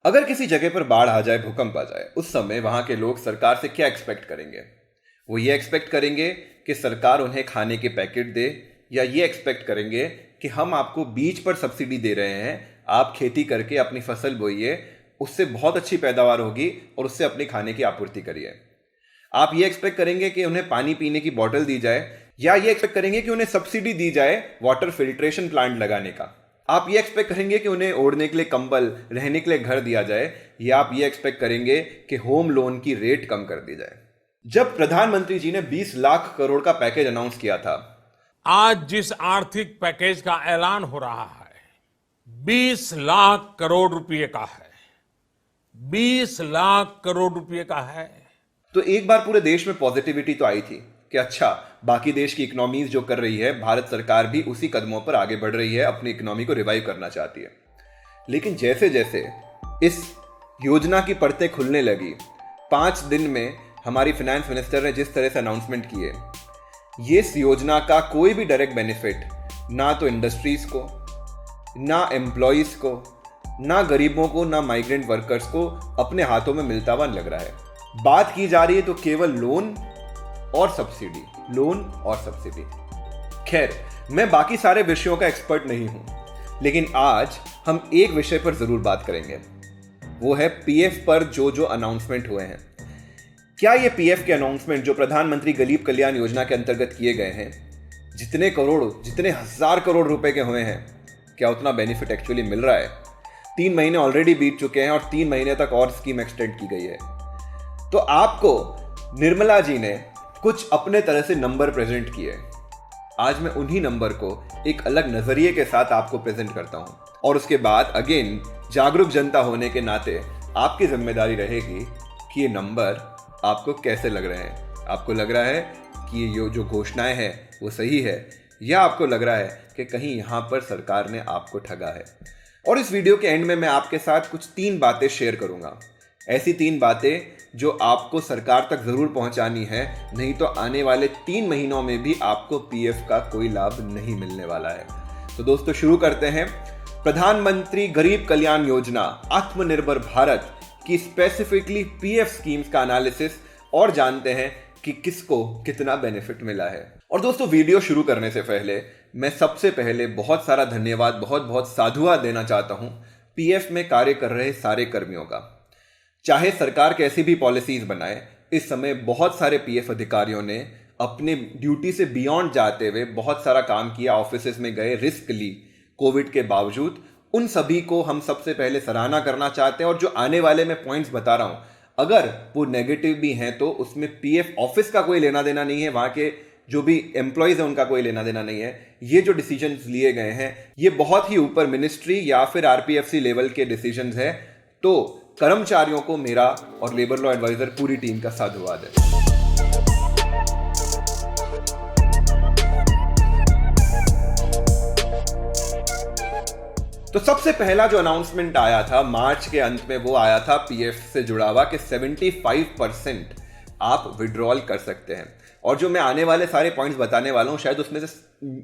अगर किसी जगह पर बाढ़ आ जाए, भूकंप आ जाए, उस समय वहां के लोग सरकार से क्या एक्सपेक्ट करेंगे? वो ये एक्सपेक्ट करेंगे कि सरकार उन्हें खाने के पैकेट दे, या ये एक्सपेक्ट करेंगे कि हम आपको बीज पर सब्सिडी दे रहे हैं, आप खेती करके अपनी फसल बोइए, उससे बहुत अच्छी पैदावार होगी और उससे अपने खाने की आपूर्ति करिए। आप ये एक्सपेक्ट करेंगे कि उन्हें पानी पीने की बोतल दी जाए, या ये एक्सपेक्ट करेंगे कि उन्हें सब्सिडी दी जाए वाटर फिल्ट्रेशन प्लांट लगाने का? आप ये एक्सपेक्ट करेंगे कि उन्हें ओढ़ने के लिए कंबल, रहने के लिए घर दिया जाए, या आप ये एक्सपेक्ट करेंगे कि होम लोन की रेट कम कर दी जाए? जब प्रधानमंत्री जी ने 20 लाख करोड़ का पैकेज अनाउंस किया था, आज जिस आर्थिक पैकेज का ऐलान हो रहा है 20 लाख करोड़ रुपए का है। 20 लाख करोड़ रुपए का है। तो एक बार पूरे देश में पॉजिटिविटी तो आई थी कि अच्छा, बाकी देश की इकोनॉमीज जो कर रही है, भारत सरकार भी उसी कदमों पर आगे बढ़ रही है, अपनी इकोनॉमी को रिवाइव करना चाहती है। लेकिन जैसे जैसे इस योजना की परतें खुलने लगी, 5 दिन में हमारी फाइनेंस मिनिस्टर ने जिस तरह से अनाउंसमेंट किए, ये इस योजना का कोई भी डायरेक्ट बेनिफिट ना तो इंडस्ट्रीज को, ना एम्प्लॉयज को, ना गरीबों को, ना माइग्रेंट वर्कर्स को अपने हाथों में मिलता हुआ लग रहा है। बात की जा रही है तो केवल लोन और सब्सिडी, लोन और सब्सिडी। खैर, मैं बाकी सारे विषयों का एक्सपर्ट नहीं हूं, लेकिन आज हम एक विषय पर जरूर बात करेंगे। वो है पीएफ पर जो अनाउंसमेंट हुए हैं। क्या ये पीएफ के अनाउंसमेंट जो प्रधानमंत्री गरीब कल्याण योजना के अंतर्गत किए गए हैं, जितने करोड़, जितने हजार करोड़ रुपए के हुए हैं, क्या उतना बेनिफिट एक्चुअली मिल रहा है? 3 महीने ऑलरेडी बीत चुके हैं और 3 महीने तक और स्कीम एक्सटेंड की गई है। तो आपको निर्मला जी ने कुछ अपने तरह से नंबर प्रेजेंट किए। आज मैं उन्हीं नंबर को एक अलग नजरिए के साथ आपको प्रेजेंट करता हूं, और उसके बाद अगेन जागरूक जनता होने के नाते आपकी जिम्मेदारी रहेगी कि ये नंबर आपको कैसे लग रहे हैं। आपको लग रहा है कि ये जो घोषणाएं हैं वो सही है, या आपको लग रहा है कि कहीं यहां पर सरकार ने आपको ठगा है? और इस वीडियो के एंड में मैं आपके साथ कुछ 3 बातें शेयर करूंगा, ऐसी 3 बातें जो आपको सरकार तक जरूर पहुंचानी है, नहीं तो आने वाले 3 महीनों में भी आपको पीएफ का कोई लाभ नहीं मिलने वाला है। तो दोस्तों, शुरू करते हैं प्रधानमंत्री गरीब कल्याण योजना आत्मनिर्भर भारत की स्पेसिफिकली पीएफ स्कीम्स का एनालिसिस, और जानते हैं कि किसको कितना बेनिफिट मिला है। और दोस्तों, वीडियो शुरू करने से पहले मैं सबसे पहले बहुत सारा धन्यवाद, बहुत साधुवाद देना चाहता हूं पीएफ में कार्य कर रहे सारे कर्मियों का। चाहे सरकार कैसी भी पॉलिसीज बनाए, इस समय बहुत सारे पीएफ अधिकारियों ने अपने ड्यूटी से बियॉन्ड जाते हुए बहुत सारा काम किया, ऑफिसेज में गए, रिस्क ली कोविड के बावजूद। उन सभी को हम सबसे पहले सराहना करना चाहते हैं। और जो आने वाले मैं पॉइंट्स बता रहा हूं, अगर वो नेगेटिव भी हैं तो उसमें पीएफ ऑफिस का कोई लेना देना नहीं है, वहां के जो भी एम्प्लॉयज हैं उनका कोई लेना देना नहीं है। ये जो डिसीजंस लिए गए हैं ये बहुत ही ऊपर मिनिस्ट्री या फिर आरपीएफसी लेवल के डिसीजंस हैं। तो कर्मचारियों को मेरा और लेबर लॉ एडवाइजर पूरी टीम का साधुवाद है। तो सबसे पहला जो अनाउंसमेंट आया था मार्च के अंत में, वो आया था पीएफ से जुड़ा हुआ कि 75% आप विड्रॉल कर सकते हैं। और जो मैं आने वाले सारे पॉइंट्स बताने वाला हूं, शायद उसमें से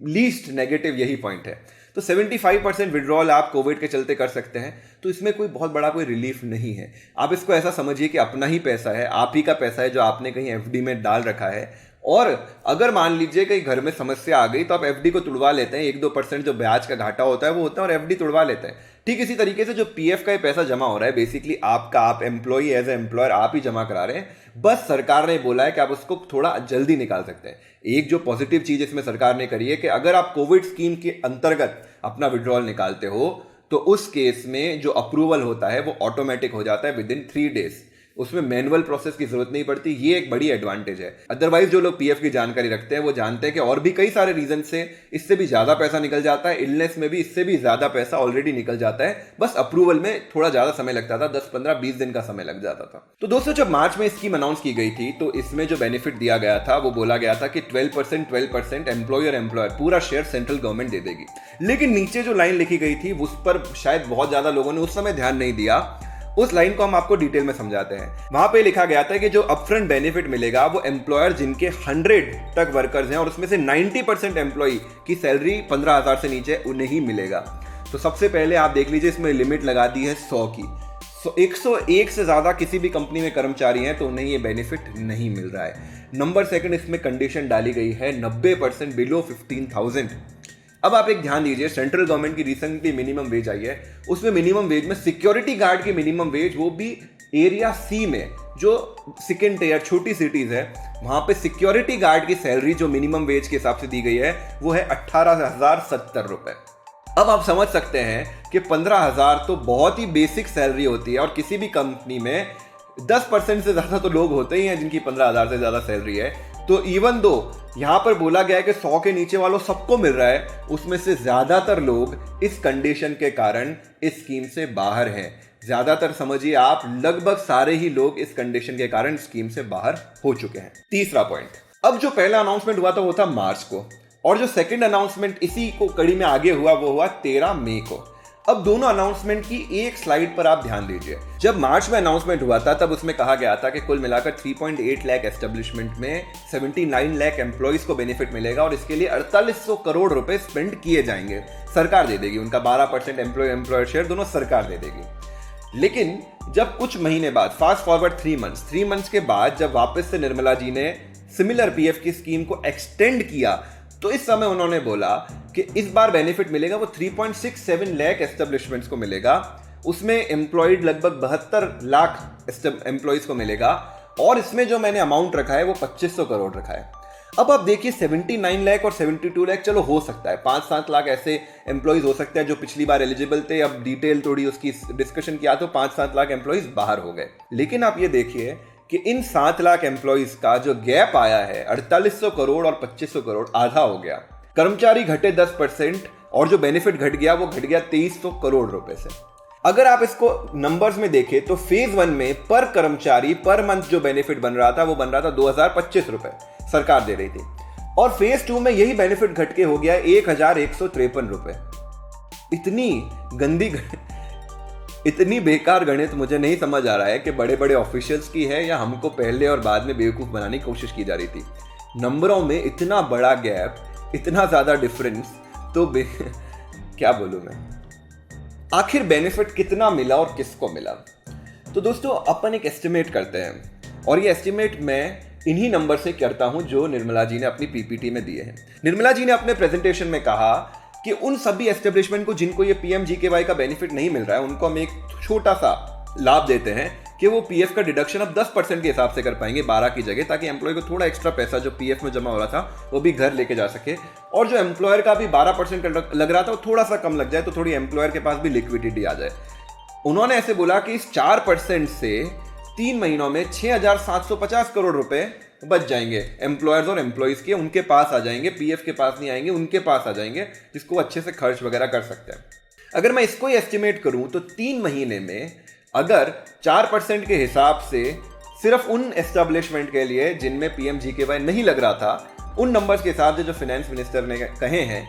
लीस्ट नेगेटिव यही पॉइंट है। तो 75% विड्रॉल आप कोविड के चलते कर सकते हैं। तो इसमें कोई बहुत बड़ा कोई रिलीफ नहीं है। आप इसको ऐसा समझिए कि अपना ही पैसा है, आप ही का पैसा है जो आपने कहीं एफडी में डाल रखा है। और अगर मान लीजिए कि घर में समस्या आ गई तो आप एफडी को तुड़वा लेते हैं। 1-2% जो ब्याज का घाटा होता है वो होता है, और एफडी तुड़वा लेते हैं। ठीक इसी तरीके से जो पीएफ का पैसा जमा हो रहा है, बेसिकली आपका, आप एम्प्लॉई एज ए एम्प्लॉयर आप ही जमा करा रहे हैं। बस सरकार ने बोला है कि आप उसको थोड़ा जल्दी निकाल सकते हैं। एक जो पॉजिटिव चीज इसमें सरकार ने करी है कि अगर आप कोविड स्कीम के अंतर्गत अपना विड्रॉल निकालते हो तो उस केस में जो अप्रूवल होता है वो ऑटोमेटिक हो जाता है विदिन 3 डेज। उसमें मैनुअल प्रोसेस की जरूरत नहीं पड़ती। ये एक बड़ी एडवांटेज है। अदरवाइज जो लोग पीएफ की जानकारी रखते हैं वो जानते हैं कि और भी कई सारे रीजन से इससे भी ज्यादा पैसा निकल जाता है। इलनेस में भी इससे भी ज्यादा पैसा ऑलरेडी निकल जाता है। बस अप्रूवल में थोड़ा ज्यादा समय लगता था, 10, 15, 20 दिन का समय लग जाता था। तो दोस्तों, जब मार्च में स्कीम अनाउंस की गई थी तो इसमें जो बेनिफिट दिया गया था वो बोला गया था कि 12% एम्प्लॉयर पूरा शेयर सेंट्रल गवर्नमेंट दे देगी। लेकिन नीचे जो लाइन लिखी गई थी उस पर शायद बहुत ज्यादा लोगों ने उस समय ध्यान नहीं दिया। उस लाइन को हम आपको डिटेल में समझाते हैं। वहां पे लिखा गया था कि जो अपफ्रंट बेनिफिट मिलेगा वो एम्प्लॉयर जिनके 100 तक वर्कर्स हैं और उसमें से 90% एम्प्लॉय की सैलरी 15,000 से नीचे उन्हें ही मिलेगा। तो सबसे पहले आप देख लीजिए, इसमें लिमिट लगा दी है 100 की। 101 से ज्यादा किसी भी कंपनी में कर्मचारी हैं तो उन्हें ये बेनिफिट नहीं मिल रहा है। नंबर सेकंड, इसमें कंडीशन डाली गई है 90% बिलो 15,000। अब आप एक ध्यान दीजिए, सेंट्रल गवर्नमेंट की रिसेंटली मिनिमम वेज आई है, उसमें मिनिमम वेज में सिक्योरिटी गार्ड की मिनिमम वेज, वो भी एरिया सी में जो सेकेंड टियर छोटी सिटीज है, वहां पे सिक्योरिटी गार्ड की सैलरी जो मिनिमम वेज के हिसाब से दी गई है वो है 18,070 रुपए। अब आप समझ सकते हैं कि 15,000 तो बहुत ही बेसिक सैलरी होती है, और किसी भी कंपनी में 10% से ज्यादा तो लोग होते ही हैं जिनकी 15,000 से ज्यादा सैलरी है। तो इवन दो यहां पर बोला गया है कि 100 के नीचे वालों सबको मिल रहा है, उसमें से ज्यादातर लोग इस कंडीशन के कारण इस स्कीम से बाहर हैं। ज्यादातर समझिए आप, लगभग सारे ही लोग इस कंडीशन के कारण स्कीम से बाहर हो चुके हैं। तीसरा पॉइंट, अब जो पहला अनाउंसमेंट हुआ था वो था मार्च को, और जो सेकंड अनाउंसमेंट इसी को कड़ी में आगे हुआ वो हुआ 13 मई को। अब दोनों अनाउंसमेंट की एक स्लाइड पर आप ध्यान दीजिए। जब मार्च में अनाउंसमेंट हुआ था तब उसमें कहा गया था कि कुल मिलाकर 3.8 लाख एस्टेब्लिशमेंट में 79 लाख एम्प्लॉइज को बेनिफिट मिलेगा, और इसके लिए 4800 करोड़ रुपए स्पेंड किए जाएंगे, सरकार दे देगी। उनका 12% एम्प्लॉयर शेयर दोनों सरकार दे देगी। लेकिन जब कुछ महीने बाद, फास्ट फॉरवर्ड 3 मंथ्स के बाद, जब वापस से निर्मला जी ने सिमिलर पीएफ की स्कीम को एक्सटेंड किया, तो इस समय उन्होंने बोला कि इस बार बेनिफिट मिलेगा वो 3.67 लाख एस्टेब्लिशमेंट्स को मिलेगा, उसमें एम्प्लॉयड लगभग 72 लाख एम्प्लॉयज को मिलेगा, और इसमें जो मैंने अमाउंट रखा है वो 2500 करोड़ रखा है। अब आप देखिए 79 लाख और 72 लाख, चलो हो सकता है 5-7 लाख ऐसे एम्प्लॉयज हो सकते हैं जो पिछली बार एलिजिबल थे, अब डिटेल थोड़ी उसकी डिस्कशन किया तो 5-7 लाख एम्प्लॉयज बाहर हो गए। लेकिन आप ये देखिए कि इन 7 लाख एम्प्लॉइज का जो गैप आया है 4800 करोड़ और 2500 करोड़, आधा हो गया। कर्मचारी घटे 10%, और जो बेनिफिट घट गया वो घट गया 2300 करोड़ रुपए से। अगर आप इसको नंबर्स में देखें तो फेज 1 में पर कर्मचारी पर मंथ जो बेनिफिट बन रहा था वो बन रहा था 2025 रुपए, सरकार दे रही थी, और फेज 2 में यही बेनिफिट घट के हो गया 1153 रुपए। इतनी गंदी, इतनी बेकार गणित मुझे नहीं समझ आ रहा है कि बड़े बड़े ऑफिशियल्स की है या हमको पहले और बाद में बेवकूफ बनाने की कोशिश की जा रही थी। नंबरों में इतना बड़ा गैप, इतना ज्यादा डिफरेंस, तो क्या बोलूं मैं। आखिर बेनिफिट कितना मिला और किसको मिला? तो दोस्तों अपन एक एस्टिमेट करते हैं, और ये एस्टिमेट मैं इन्हीं नंबर से करता हूं जो निर्मला जी ने अपनी पीपीटी में दिए हैं। निर्मला जी ने अपने प्रेजेंटेशन में कहा कि उन सभी एस्टेब्लिशमेंट को जिनको ये पीएमजीकेवाई का बेनिफिट नहीं मिल रहा है, उनको हम एक छोटा सा लाभ देते हैं कि वो पीएफ का डिडक्शन अब 10% के हिसाब से कर पाएंगे 12 की जगह, ताकि एम्प्लॉय को थोड़ा एक्स्ट्रा पैसा जो पीएफ में जमा हो रहा था वो भी घर लेके जा सके, और जो एम्प्लॉयर का भी 12% लग रहा था वो थोड़ा सा कम लग जाए, तो थोड़ी एम्प्लॉयर के पास भी लिक्विडिटी आ जाए। उन्होंने ऐसे बोला कि इस 4% से 3 महीनों में 6,750 करोड़ रुपए बच जाएंगे एम्प्लॉयर्स और एम्प्लॉइज के, उनके पास आ जाएंगे, पीएफ के पास नहीं आएंगे, उनके पास आ जाएंगे, जिसको अच्छे से खर्च वगैरह कर सकते हैं। अगर मैं इसको ही एस्टिमेट करूं तो 3 महीने में अगर 4% के हिसाब से सिर्फ उन एस्टेब्लिशमेंट के लिए जिनमें पीएमजीकेवाई नहीं लग रहा था, उन नंबर्स के हिसाब से जो फाइनेंस मिनिस्टर ने कहे हैं,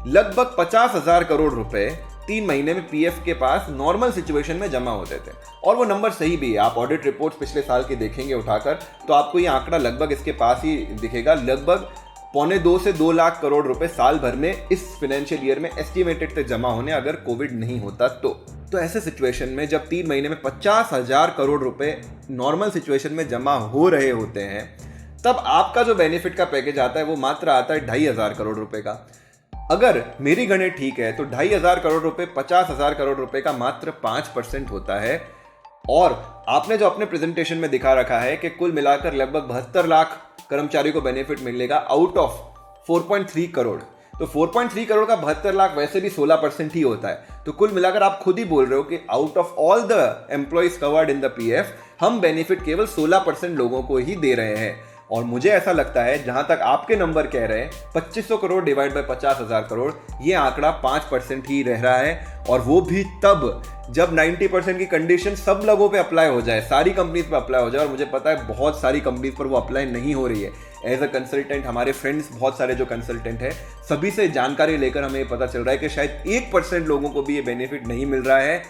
लगभग 50,000 करोड़ रुपए 3 महीने में पीएफ के पास नॉर्मल सिचुएशन में जमा होते थे। और वो नंबर सही भी है, आप ऑडिट रिपोर्ट्स पिछले साल की देखेंगे उठाकर तो आपको ये आंकड़ा लगभग इसके पास ही दिखेगा। लगभग 1.25 से 2 लाख करोड़ रुपए साल भर में इस फाइनेंशियल ईयर में एस्टिमेटेड थे जमा होने, अगर कोविड नहीं होता तो ऐसे सिचुएशन में जब 3 महीने में 50,000 करोड़ रुपए नॉर्मल सिचुएशन में जमा हो रहे होते हैं, तब आपका जो बेनिफिट का पैकेज आता है वो मात्र आता है 2,500 करोड़ रुपए का। अगर मेरी गणित ठीक है तो 2,500 करोड़ रुपए 50,000 करोड़ रुपए का मात्र 5% होता है। और आपने जो अपने प्रेजेंटेशन में दिखा रखा है कि कुल मिलाकर लगभग 72 लाख कर्मचारी को बेनिफिट मिलेगा आउट ऑफ 4.3 करोड़। तो 4.3 करोड़ का 72 लाख वैसे भी 16% ही होता है। तो कुल मिलाकर आप खुद ही बोल रहे हो कि out of all the employees covered in the PF हम बेनिफिट केवल 16% लोगों को ही दे रहे हैं। और मुझे ऐसा लगता है जहां तक आपके नंबर कह रहे हैं 2500 करोड़ डिवाइड बाय 50,000 करोड़, ये आंकड़ा 5% ही रह रहा है। और वो भी तब जब 90% की कंडीशन सब लोगों पे अप्लाई हो जाए, सारी कंपनीज पे अप्लाई हो जाए। और मुझे पता है बहुत सारी कंपनीज पर वो अप्लाई नहीं हो रही है। एज अ कंसल्टेंट हमारे फ्रेंड्स बहुत सारे जो कंसल्टेंट है, सभी से जानकारी लेकर हमें पता चल रहा है कि शायद 1% लोगों को भी ये बेनिफिट नहीं मिल रहा है।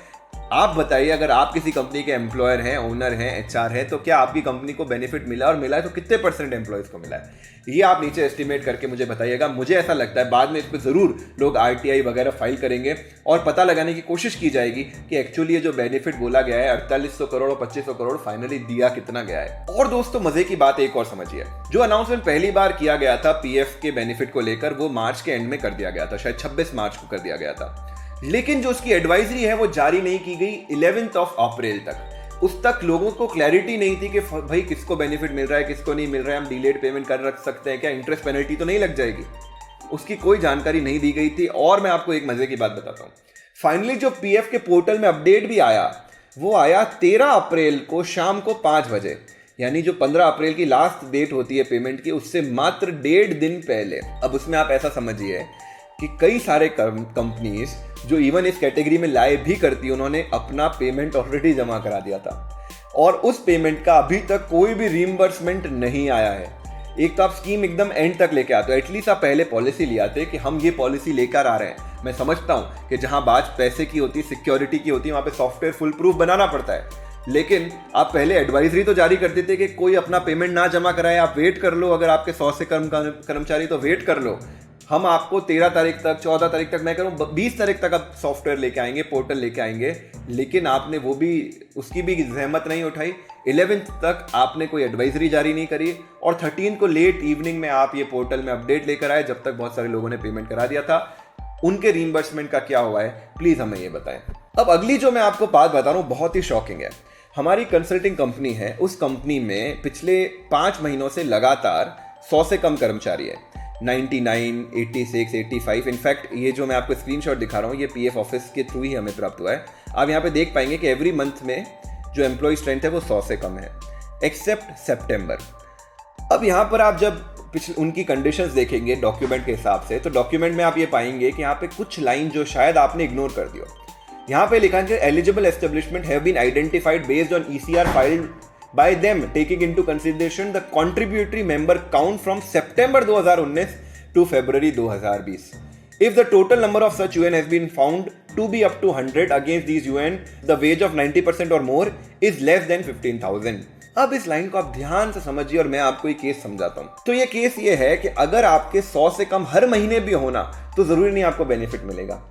आप बताइए, अगर आप किसी कंपनी के एम्प्लॉयर हैं, ओनर हैं, एचआर हैं, तो क्या आपकी कंपनी को बेनिफिट मिला, और मिला है तो कितने % एम्प्लॉयज को मिला है, ये आप नीचे एस्टिमेट करके मुझे बताइएगा। मुझे ऐसा लगता है बाद में इस पर जरूर लोग आरटीआई वगैरह फाइल करेंगे और पता लगाने की कोशिश की जाएगी कि एक्चुअली ये जो बेनिफिट बोला गया है 4800 करोड़ और 2500 करोड़ फाइनली दिया कितना गया है। और दोस्तों मजे की बात एक और समझिए, जो अनाउंसमेंट पहली बार किया गया था पीएफ के बेनिफिट को लेकर, वो मार्च के एंड में कर दिया गया था, शायद 26 मार्च को कर दिया गया था। लेकिन जो उसकी एडवाइजरी है वो जारी नहीं की गई 11 अप्रैल तक। उस तक लोगों को क्लैरिटी नहीं थी कि भाई किसको बेनिफिट मिल रहा है, किसको नहीं मिल रहा है, हम डिलेड पेमेंट कर रख सकते हैं क्या, इंटरेस्ट पेनल्टी तो नहीं लग जाएगी, उसकी कोई जानकारी नहीं दी गई थी। और मैं आपको एक मजे की बात बताता हूं, फाइनली जो पीएफ के पोर्टल में अपडेट भी आया, वो आया 13 अप्रैल को शाम को 5 बजे, यानी जो 15 अप्रैल की लास्ट डेट होती है पेमेंट की, उससे मात्र 1.5 दिन पहले। अब उसमें आप ऐसा समझिए कि कई सारे कंपनीज जो इवन इस कैटेगरी में लाए भी करती है, उन्होंने अपना पेमेंट ऑलरेडी जमा करा दिया था और उस पेमेंट का अभी तक कोई भी रीइंबर्समेंट नहीं आया है। एक तो आप स्कीम एकदम एंड तक लेके आते हो, एटलीस्ट आप पहले पॉलिसी ले आते कि हम ये पॉलिसी लेकर आ रहे हैं। मैं समझता हूं कि जहां बात पैसे की होती है, सिक्योरिटी की होती है, वहां पे सॉफ्टवेयर फुल प्रूफ बनाना पड़ता है, लेकिन आप पहले एडवाइजरी तो जारी कर देते कि कोई अपना पेमेंट ना जमा कराए, आप वेट कर लो, अगर आपके 100 से कम कर्मचारी तो वेट कर लो, हम आपको 13 तारीख तक, 14 तारीख तक, मैं करूँ 20 तारीख तक आप सॉफ्टवेयर लेके आएंगे, पोर्टल लेके आएंगे। लेकिन आपने वो भी, उसकी भी जहमत नहीं उठाई। 11 तक आपने कोई एडवाइजरी जारी नहीं करी और 13 को लेट इवनिंग में आप ये पोर्टल में अपडेट लेकर आए, जब तक बहुत सारे लोगों ने पेमेंट करा दिया था। उनके रीइंबर्समेंट का क्या हुआ है, प्लीज हमें ये बताएं। अब अगली जो मैं आपको बात बता रहा हूँ बहुत ही शॉकिंग है। हमारी कंसल्टिंग कंपनी है, उस कंपनी में पिछले 5 महीनों से लगातार 100 से कम कर्मचारी है, 99, 86, 85। इनफैक्ट ये जो मैं आपको स्क्रीनशॉट दिखा रहा हूँ, ये पीएफ ऑफिस के थ्रू ही हमें प्राप्त हुआ है। आप यहाँ पे देख पाएंगे कि एवरी मंथ में जो एम्प्लॉय स्ट्रेंथ है वो 100 से कम है, एक्सेप्ट सितंबर। अब यहाँ पर आप जब उनकी कंडीशंस देखेंगे डॉक्यूमेंट के हिसाब से, तो डॉक्यूमेंट में आप ये पाएंगे कि यहाँ पे कुछ लाइन जो शायद आपने इग्नोर कर दिया। यहाँ पे लिखा है कि eligible establishment have been identified based on ECR filed by them taking into consideration the contributory member count from September 2019 to February 2020. If the total number of such UN has been found to be up to 100 against these UN, the wage of 90% or more is less than 15,000. अब इस line को आप ध्यान से समझिए और मैं आपको एक केस समझाता हूं। तो ये केस ये है कि अगर आपके 100 से कम हर महीने भी होना, तो जरूरी नहीं आपको बेनिफिट मिलेगा।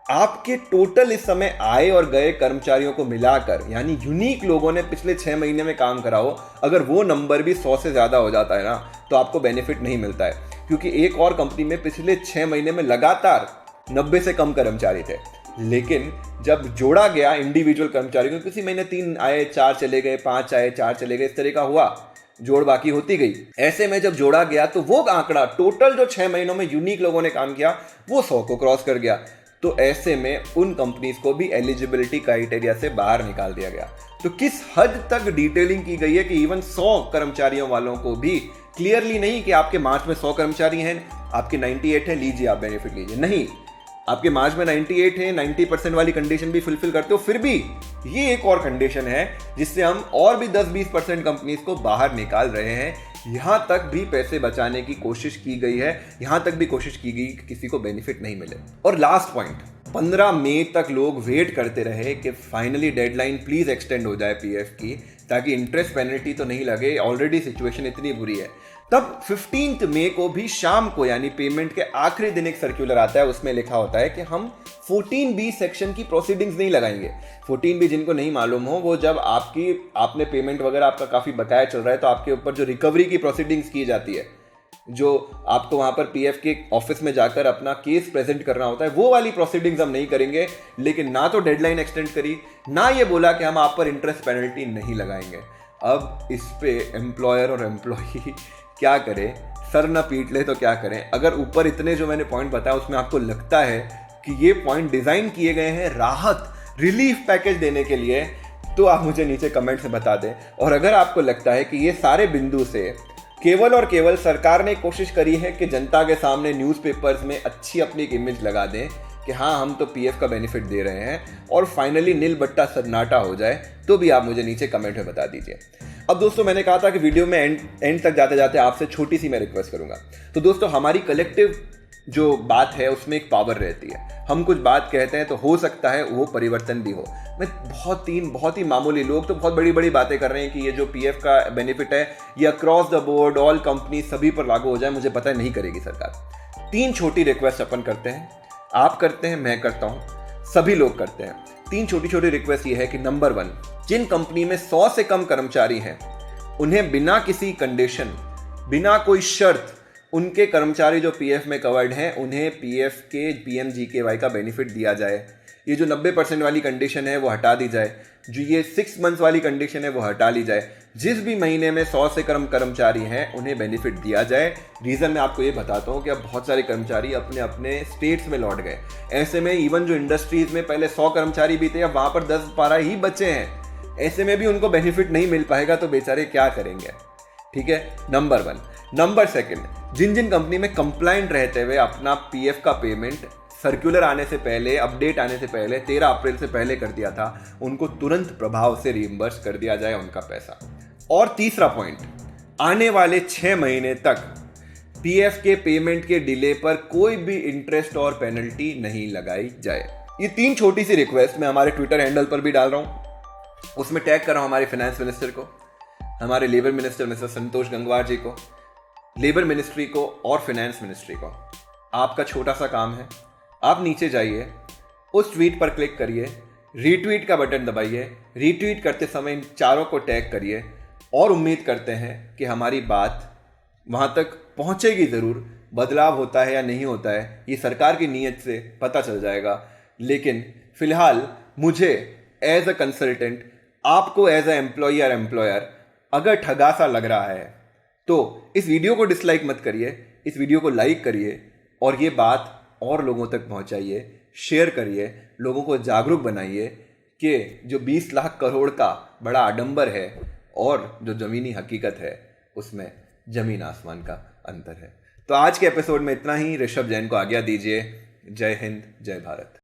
आपके टोटल इस समय आए और गए कर्मचारियों को मिलाकर, यानी यूनिक लोगों ने पिछले 6 महीने में काम करा हो, अगर वो नंबर भी 100 से ज्यादा हो जाता है ना, तो आपको बेनिफिट नहीं मिलता है। क्योंकि एक और कंपनी में पिछले 6 महीने में लगातार 90 से कम कर्मचारी थे, लेकिन जब जोड़ा गया इंडिविजुअल कर्मचारियों को, किसी महीने 3 आए, 4 चले गए, 5 आए, 4 चले गए, इस तरह का हुआ, जोड़ बाकी होती गई। ऐसे में जब जोड़ा गया तो वो आंकड़ा टोटल जो 6 महीनों में यूनिक लोगों ने काम किया वो 100 को क्रॉस कर गया। तो ऐसे में उन कंपनीज को भी एलिजिबिलिटी क्राइटेरिया से बाहर निकाल दिया गया। तो किस हद तक डिटेलिंग की गई है कि इवन 100 कर्मचारियों वालों को भी क्लियरली नहीं कि आपके मार्च में 100 कर्मचारी हैं, आपके 98 है, लीजिए आप बेनिफिट लीजिए, नहीं, आपके मार्च में 98 है, 90% वाली कंडीशन भी फुलफिल करते हो, फिर भी ये एक और कंडीशन है जिससे हम और भी 10-20% कंपनीज को बाहर निकाल रहे हैं। यहां तक भी पैसे बचाने की कोशिश की गई है, यहां तक भी कोशिश की गई कि किसी को बेनिफिट नहीं मिले। और लास्ट पॉइंट, 15 मई तक लोग वेट करते रहे कि फाइनली डेडलाइन प्लीज एक्सटेंड हो जाए पीएफ की, ताकि इंटरेस्ट पेनल्टी तो नहीं लगे, ऑलरेडी सिचुएशन इतनी बुरी है। तब 15 मई को भी शाम को, यानी पेमेंट के आखिरी दिन, एक सर्कुलर आता है, उसमें लिखा होता है कि हम 14B सेक्शन की प्रोसीडिंग्स नहीं लगाएंगे। 14B जिनको नहीं मालूम हो, वो जब आपने पेमेंट वगैरह आपका काफी बकाया चल रहा है, तो आपके ऊपर जो रिकवरी की प्रोसीडिंग्स की जाती है, जो आपको वहां पर पीएफ के ऑफिस में जाकर अपना केस प्रेजेंट करना होता है, वो वाली प्रोसीडिंग्स हम नहीं करेंगे। लेकिन ना तो डेडलाइन एक्सटेंड करी, ना ये बोला कि हम आप पर इंटरेस्ट पेनल्टी नहीं लगाएंगे। अब इस पे एम्प्लॉयर और एम्प्लॉई क्या करे, सर ना पीट ले तो क्या करें। अगर ऊपर इतने जो मैंने पॉइंट बताया उसमें आपको लगता है कि ये पॉइंट डिजाइन किए गए हैं राहत, रिलीफ पैकेज देने के लिए, तो आप मुझे नीचे कमेंट से बता दें। और अगर आपको लगता है कि ये सारे बिंदु से केवल और केवल सरकार ने कोशिश करी है कि जनता के सामने न्यूज़पेपर्स में अच्छी अपनी एक इमेज लगा दें कि हाँ हम तो पीएफ का बेनिफिट दे रहे हैं, और फाइनली नील बट्टा सन्नाटा हो जाए, तो भी आप मुझे नीचे कमेंट में बता दीजिए। अब दोस्तों, मैंने कहा था कि वीडियो में एंड तक जाते जाते आपसे छोटी सी मैं रिक्वेस्ट करूंगा। तो दोस्तों, हमारी कलेक्टिव जो बात है उसमें एक पावर रहती है। हम कुछ बात कहते हैं तो हो सकता है वो परिवर्तन भी हो। मैं बहुत ही मामूली लोग तो बहुत बड़ी बड़ी बातें कर रहे हैं कि ये जो पीएफ का बेनिफिट है ये across the board all company सभी पर लागू हो जाए, मुझे पता है नहीं करेगी सरकार। 3 छोटी रिक्वेस्ट अपन करते हैं, आप करते हैं, मैं करता हूं, सभी लोग करते हैं। 3 छोटी छोटी रिक्वेस्ट ये है कि नंबर 1, जिन कंपनी में 100 से कम कर्मचारी हैं उन्हें बिना किसी कंडीशन, बिना कोई शर्त, उनके कर्मचारी जो पीएफ में कवर्ड हैं उन्हें पीएफ के पीएमजीकेवाई का बेनिफिट दिया जाए। ये जो 90% वाली कंडीशन है वो हटा दी जाए, जो ये 6 मंथ्स वाली कंडीशन है वो हटा ली जाए। जिस भी महीने में 100 से कम कर्मचारी हैं उन्हें बेनिफिट दिया जाए। रीज़न मैं आपको ये बताता हूँ कि अब बहुत सारे कर्मचारी अपने अपने स्टेट्स में लौट गए। ऐसे में इवन जो इंडस्ट्रीज में पहले 100 कर्मचारी भी थे अब वहाँ पर 10-12 ही बचे हैं। ऐसे में भी उनको बेनिफिट नहीं मिल पाएगा तो बेचारे क्या करेंगे। ठीक है, नंबर 1। नंबर 2, जिन जिन कंपनी में कंप्लाइंट रहते हुए अपना पीएफ का पेमेंट सर्कुलर आने से पहले, अपडेट आने से पहले 13 अप्रैल से पहले कर दिया था, उनको तुरंत प्रभाव से रिइंबर्स कर दिया जाए उनका पैसा। और तीसरा पॉइंट, आने वाले 6 महीने तक पीएफ के पेमेंट के डिले पर कोई भी इंटरेस्ट और पेनल्टी नहीं लगाई जाए। ये 3 छोटी सी रिक्वेस्ट मैं हमारे ट्विटर हैंडल पर भी डाल रहा हूं, उसमें टैग कर रहा हूं हमारे फाइनेंस मिनिस्टर को, हमारे labour minister mister Santosh Gangwar जी को, लेबर मिनिस्ट्री को और फाइनेंस मिनिस्ट्री को। आपका छोटा सा काम है, आप नीचे जाइए, उस ट्वीट पर क्लिक करिए, रीट्वीट का बटन दबाइए, रीट्वीट करते समय इन चारों को टैग करिए और उम्मीद करते हैं कि हमारी बात वहाँ तक पहुँचेगी ज़रूर। बदलाव होता है या नहीं होता है ये सरकार की नीयत से पता चल जाएगा, लेकिन फ़िलहाल मुझे एज अ कंसल्टेंट, आपको एज अ एम्प्लॉई और एम्प्लॉयर अगर ठगा सा लग रहा है तो इस वीडियो को डिसलाइक मत करिए, इस वीडियो को लाइक करिए और ये बात और लोगों तक पहुंचाइए, शेयर करिए, लोगों को जागरूक बनाइए कि जो 20 लाख करोड़ का बड़ा आडंबर है और जो ज़मीनी हकीकत है उसमें ज़मीन आसमान का अंतर है। तो आज के एपिसोड में इतना ही। ऋषभ जैन को आज्ञा दीजिए। जय हिंद, जय भारत।